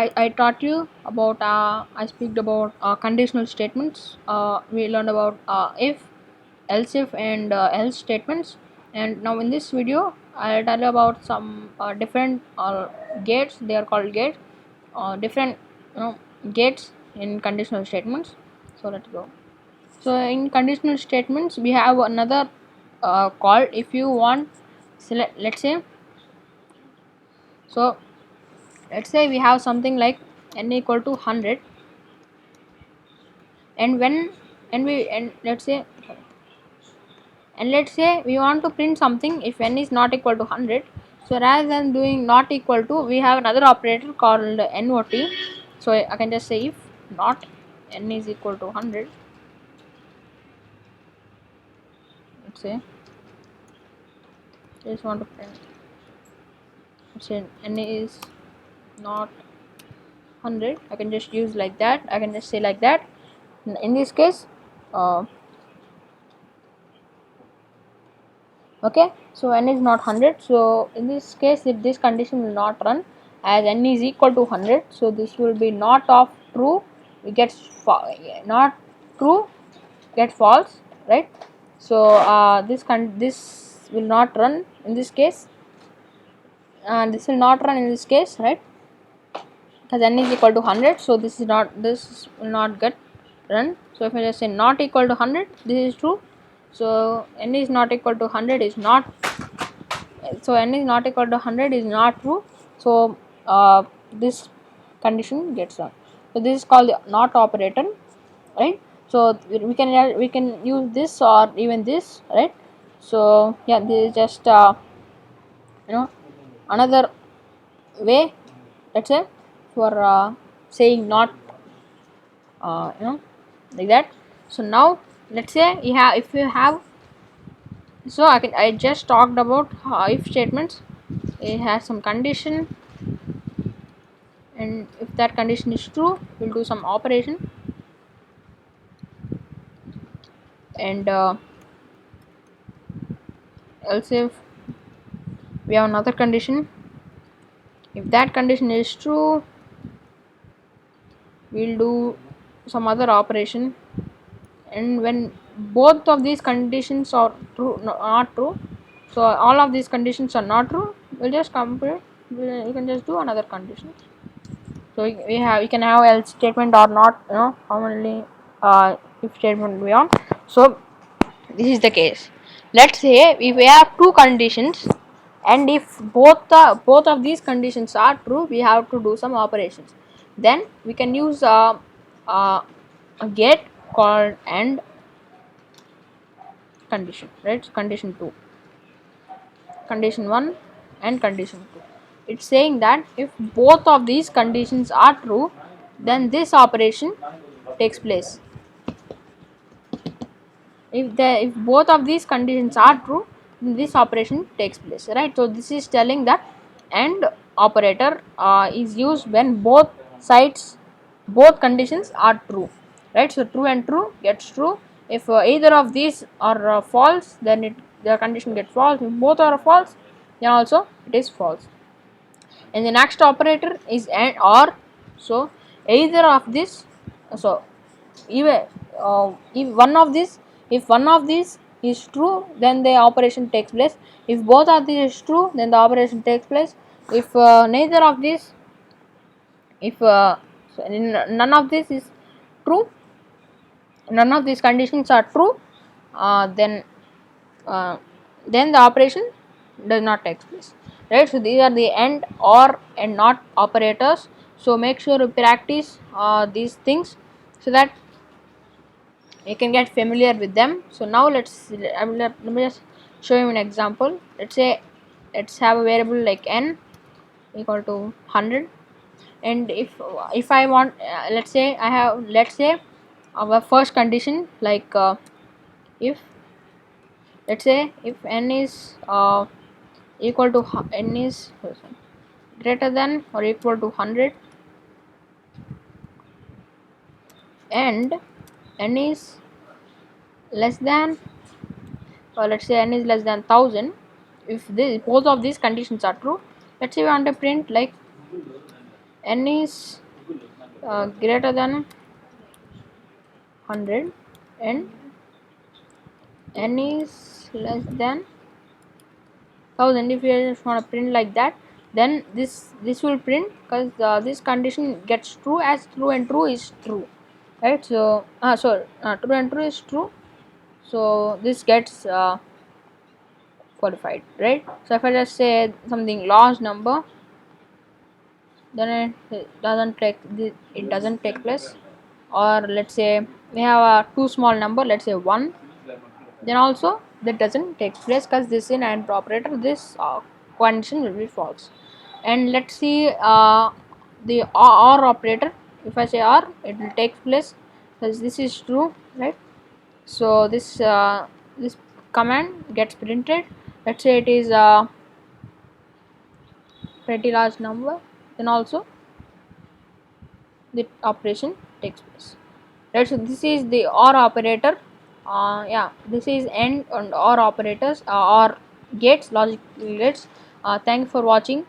I taught you about I speak about conditional statements. We learned about if, else if, and else statements. And now in this video, I'll tell you about some different gates. They are called gates. Different gates in conditional statements. So let's go. So in conditional statements, we have another called if you want. Let's say so. Let's say we have something like n equal to 100, and when and let's say we want to print something if n is not equal to 100. So rather than doing not equal to, we have another operator called not. So I can just say if not n is equal to 100, let's say I just want to print, let's say n is not 100. I can just use like that. I can just say like that. In this case, okay, so n is not 100. So in this case, if this condition will not run, as n is equal to 100, so this will be not of true, we get not true, get false, right? So this will not run in this case, and this will not run in this case, right? Because n is equal to 100, so this will not get run. So if I just say not equal to 100, this is true. So n is not equal to 100 is not, so n is not equal to 100 is not true. So this condition gets run. So this is called the not operator, right? So we can use this or even this, right? So yeah, this is just you know another way, let's say, for saying not, like that. So now let's say you have, if you have, so I just talked about if statements. It has some condition, and if that condition is true, we'll do some operation. And else if we have another condition, if that condition is true, we'll do some other operation. And when both of these conditions are true, not true, so all of these conditions are not true, we'll just compare, you can just do another condition. So we can have else statement or not, how many if statement we want. So this is the case. Let's say if we have two conditions, and if both of these conditions are true, we have to do some operations. Then we can use a get called and condition, right? So condition 2, condition 1 and condition 2. It's saying that if both of these conditions are true, then this operation takes place. If both of these conditions are true, then this operation takes place, right? So this is telling that AND operator is used when both conditions are true, right? So true and true gets true. If either of these are false, then the condition gets false. If both are false, then also it is false. And the next operator is AND OR. So either of this, so even if one of these is true, then the operation takes place. If both of these is true, then the operation takes place. If neither of these, if none of this is true, none of these conditions are true, then uh, then the operation does not take place, right? So these are the AND, OR and NOT operators. So make sure you practice these things so that you can get familiar with them. So now let me just show you an example. Let's have a variable like n equal to 100, and if I want, let's say our first condition like if, let's say if n is equal to n is greater than or equal to 100, and n is less than, or let's say n is less than 1000. If both of these conditions are true, let's say we want to print like n is greater than 100 and n is less than 1000. If you just want to print like that, then this will print, because this condition gets true as true and true is true, right? So true and true is true, so this gets qualified, right? So if I just say something large number, then it doesn't take place. Or let's say we have a too small number, let's say 1, then also that doesn't take place, because this is an AND operator, this condition will be false. And let's see the OR operator. If I say OR, it will take place, because this is true, right? So this command gets printed. Let's say it is a pretty large number, then also the operation takes place, right? So this is the OR operator. Yeah, this is AND and OR operators, or gates, logic gates. Thank you for watching.